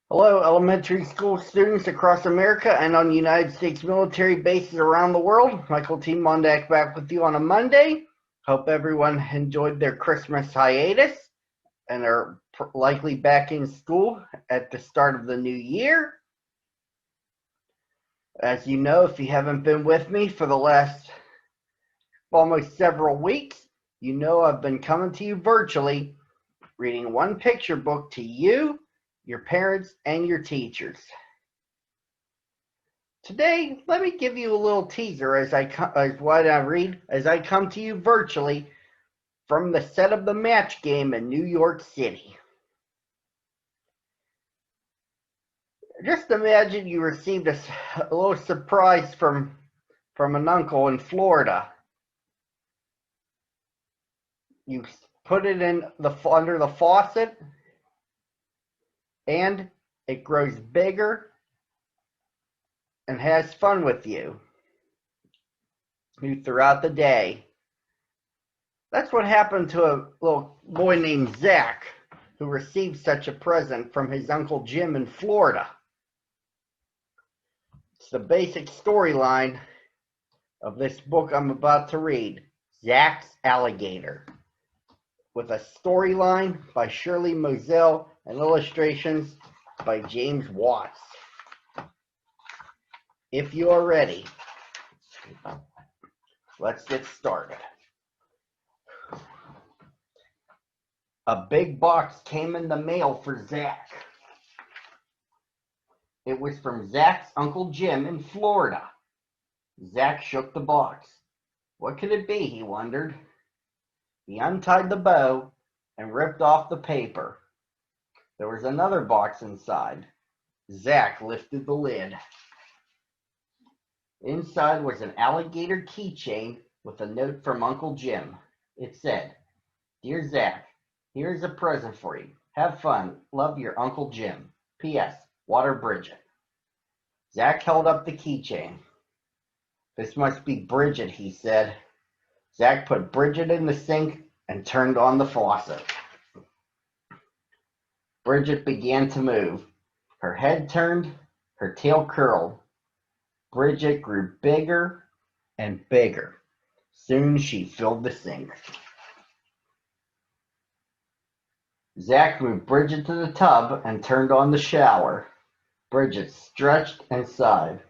Hello, elementary school students across America and on United States military bases around the world. Michael T. Mondak back with you on a Monday. Hope everyone enjoyed their Christmas hiatus and are likely back in school at the start of the new year. As you know, if you haven't been with me for the last almost several weeks, you know I've been coming to you virtually, reading one picture book to you, your parents, and your teachers. Today, let me give you a little teaser as what I read as I come to you virtually from the set of the match game in New York City. Just imagine you received a little surprise from an uncle in Florida. You put it in under the faucet, and it grows bigger and has fun with you throughout the day. That's what happened to a little boy named Zack, who received such a present from his Uncle Jim in Florida. It's the basic storyline of this book I'm about to read, Zack's Alligator, with a storyline by Shirley Moselle and illustrations by James Watts. If you are ready, let's get started. A big box came in the mail for Zack. It was from Zack's Uncle Jim in Florida. Zack shook the box. What could it be, he wondered. He untied the bow and ripped off the paper. There was another box inside. Zack lifted the lid. Inside was an alligator keychain with a note from Uncle Jim. It said, "Dear Zack, here's a present for you. Have fun. Love, your Uncle Jim. P.S. Water Bridget." Zack held up the keychain. "This must be Bridget," he said. Zack put Bridget in the sink and turned on the faucet. Bridget began to move. Her head turned, her tail curled. Bridget grew bigger and bigger. Soon she filled the sink. Zack moved Bridget to the tub and turned on the shower. Bridget stretched and sighed.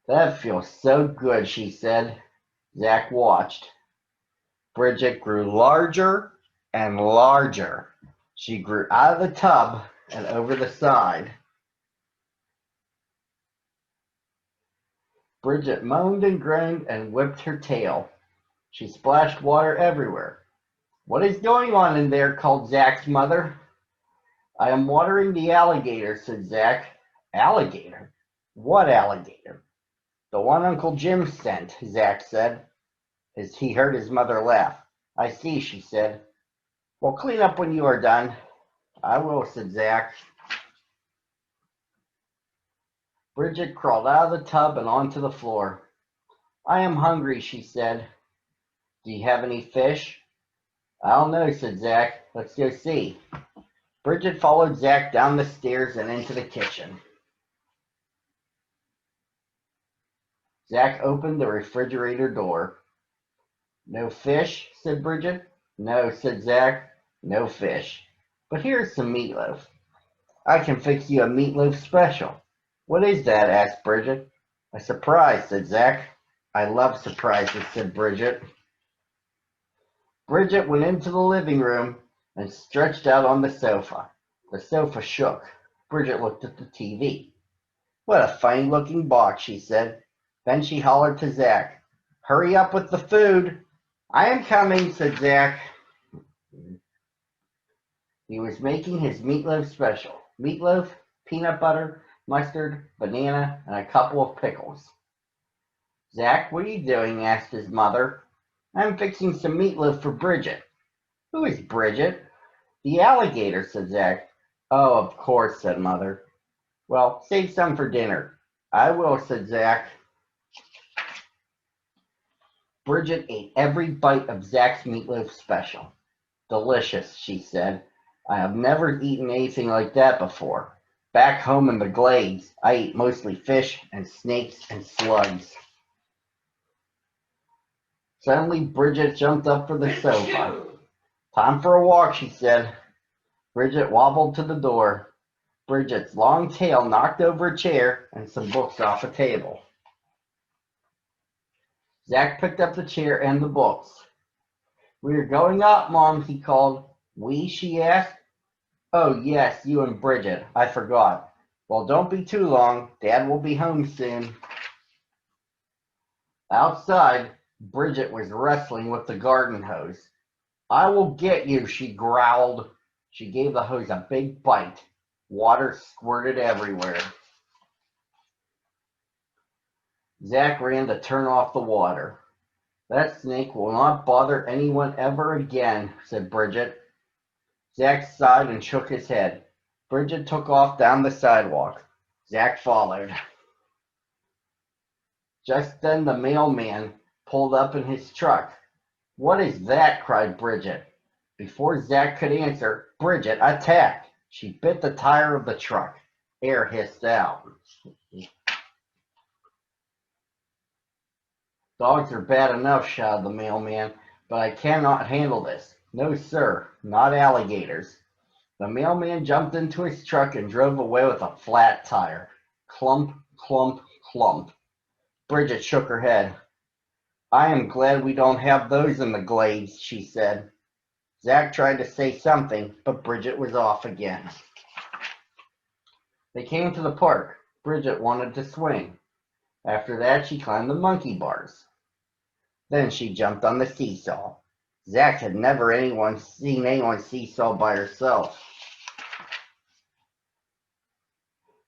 "That feels so good," she said. Zack watched. Bridget grew larger and larger. She grew out of the tub and over the side. Bridget moaned and groaned and whipped her tail. She splashed water everywhere. "What is going on in there?" called Zack's mother. "I am watering the alligator," said Zack. "Alligator? What alligator?" "The one Uncle Jim sent," Zack said, as he heard his mother laugh. "I see," she said. "Well, clean up when you are done." "I will," said Zack. Bridget crawled out of the tub and onto the floor. "I am hungry," she said. "Do you have any fish?" "I don't know," said Zack. "Let's go see." Bridget followed Zack down the stairs and into the kitchen. Zack opened the refrigerator door. "No fish?" said Bridget. "No," said Zack. "No fish. But here's some meatloaf. I can fix you a meatloaf special." "What is that?" asked Bridget. "A surprise," said Zack. "I love surprises," said Bridget. Bridget went into the living room and stretched out on the sofa. The sofa shook. Bridget looked at the TV. "What a funny-looking box," she said. Then she hollered to Zack, "Hurry up with the food." "I am coming," said Zack. He was making his meatloaf special. Meatloaf, peanut butter, mustard, banana, and a couple of pickles. "Zack, what are you doing?" asked his mother. "I'm fixing some meatloaf for Bridget." "Who is Bridget?" "The alligator," said Zack. "Oh, of course," said Mother. "Well, save some for dinner." "I will," said Zack. Bridget ate every bite of Zack's meatloaf special. "Delicious," she said. "I have never eaten anything like that before." Back home in the glades, I eat mostly fish and snakes and slugs. Suddenly, Bridget jumped up from the sofa. Time for a walk, she said. Bridget wobbled to the door. Bridget's long tail knocked over a chair and some books off a table. Zack picked up the chair and the books. We are going up, Mom, he called. We, she asked. Oh, yes, you and Bridget. I forgot. Well, don't be too long. Dad will be home soon. Outside, Bridget was wrestling with the garden hose. I will get you, she growled. She gave the hose a big bite. Water squirted everywhere. Zack ran to turn off the water. That snake will not bother anyone ever again, said Bridget. Zack sighed and shook his head. Bridget took off down the sidewalk. Zack followed. Just then the mailman pulled up in his truck. What is that? Cried Bridget. Before Zack could answer, Bridget attacked. She bit the tire of the truck. Air hissed out. Dogs are bad enough, shouted the mailman, but I cannot handle this. No, sir, not alligators. The mailman jumped into his truck and drove away with a flat tire. Clump, clump, clump. Bridget shook her head. I am glad we don't have those in the glades, she said. Zack tried to say something, but Bridget was off again. They came to the park. Bridget wanted to swing. After that, she climbed the monkey bars. Then she jumped on the seesaw. Zack had never seen anyone seesaw by herself.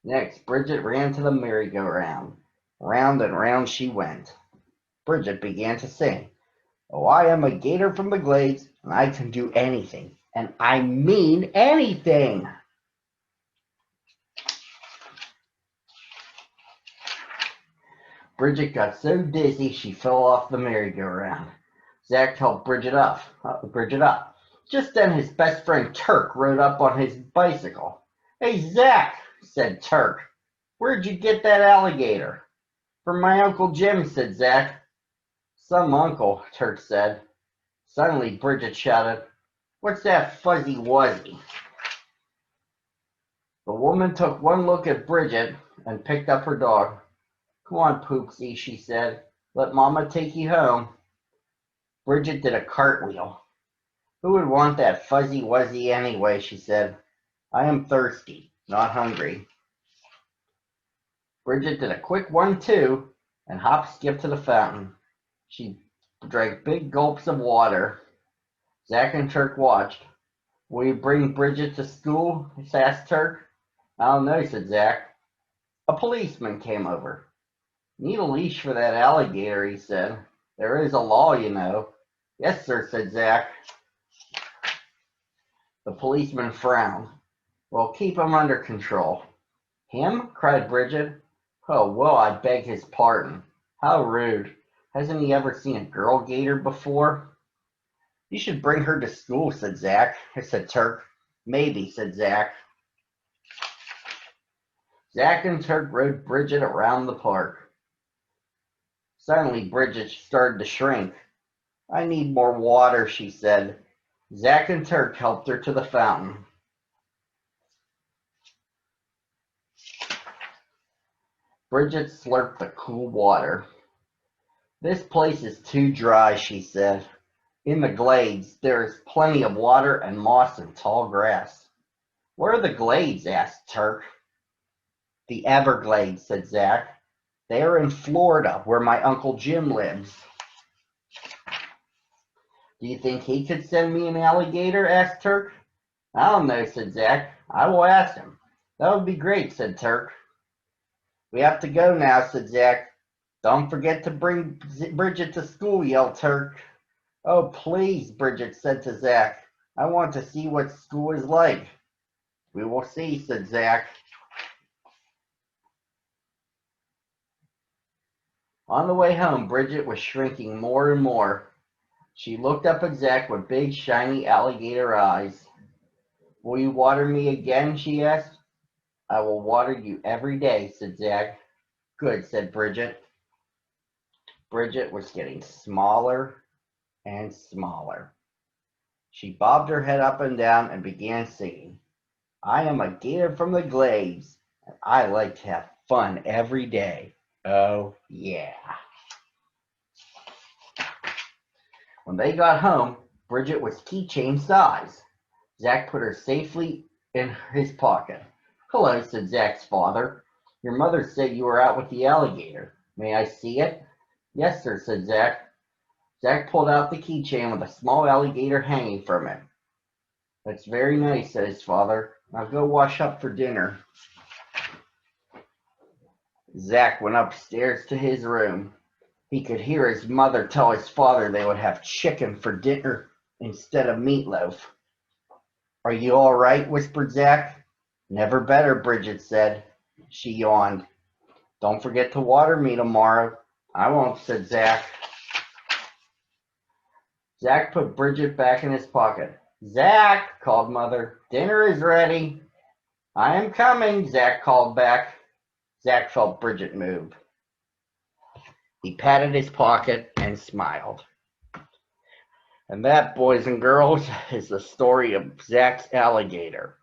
Next, Bridget ran to the merry-go-round. Round and round she went. Bridget began to sing. Oh, I am a gator from the glades, and I can do anything. And I mean anything. Bridget got so dizzy she fell off the merry-go-round. Zack helped Bridget up. Just then his best friend Turk rode up on his bicycle. Hey, Zack, said Turk. Where'd you get that alligator? From my Uncle Jim, said Zack. Some uncle, Turk said. Suddenly Bridget shouted, What's that fuzzy wuzzy? The woman took one look at Bridget and picked up her dog. Come on, Poopsie, she said. Let Mama take you home. Bridget did a cartwheel. Who would want that fuzzy wuzzy anyway, she said. I am thirsty, not hungry. Bridget did a quick 1-2 and hop-skipped to the fountain. She drank big gulps of water. Zack and Turk watched. Will you bring Bridget to school? asked Turk. I don't know, said Zack. A policeman came over. Need a leash for that alligator, he said. There is a law, you know. Yes, sir, said Zack. The policeman frowned. Well, keep him under control. Him? cried Bridget. Oh, well, I beg his pardon. How rude. Hasn't he ever seen a girl gator before? You should bring her to school, said Zack. said Turk. Maybe, said Zack. Zack and Turk rode Bridget around the park. Suddenly, Bridget started to shrink. I need more water, she said. Zack and Turk helped her to the fountain. Bridget slurped the cool water. This place is too dry, she said. In the glades, there is plenty of water and moss and tall grass. Where are the glades? asked Turk. The Everglades, said Zack. They are in Florida, where my Uncle Jim lives. Do you think he could send me an alligator? asked Turk. I don't know, said Zack. I will ask him. That would be great, said Turk. We have to go now, said Zack. Don't forget to bring Bridget to school, yelled Turk. Oh, please, Bridget said to Zack. I want to see what school is like. We will see, said Zack. On the way home, Bridget was shrinking more and more. She looked up at Zack with big, shiny alligator eyes. Will you water me again? she asked. I will water you every day, said Zack. Good, said Bridget. Bridget was getting smaller and smaller. She bobbed her head up and down and began singing. I am a gator from the glades, and I like to have fun every day. Oh, yeah. When they got home, Bridget was keychain size. Zack put her safely in his pocket. Hello, said Zack's father. Your mother said you were out with the alligator. May I see it? Yes, sir, said Zack. Zack pulled out the keychain with a small alligator hanging from it. That's very nice, said his father. Now go wash up for dinner. Zack went upstairs to his room. He could hear his mother tell his father they would have chicken for dinner instead of meatloaf. Are you all right? Whispered Zack. Never better, Bridget said. She yawned. Don't forget to water me tomorrow. I won't, said Zack. Zack put Bridget back in his pocket. Zack, called Mother, dinner is ready. I am coming, Zack called back. Zack felt Bridget move. He patted his pocket and smiled. And that, boys and girls, is the story of Zack's alligator.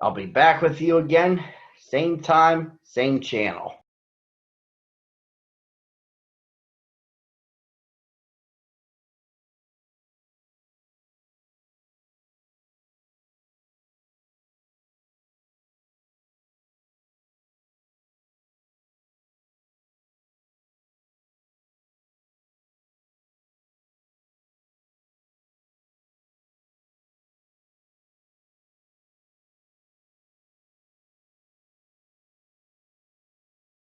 I'll be back with you again, same time, same channel.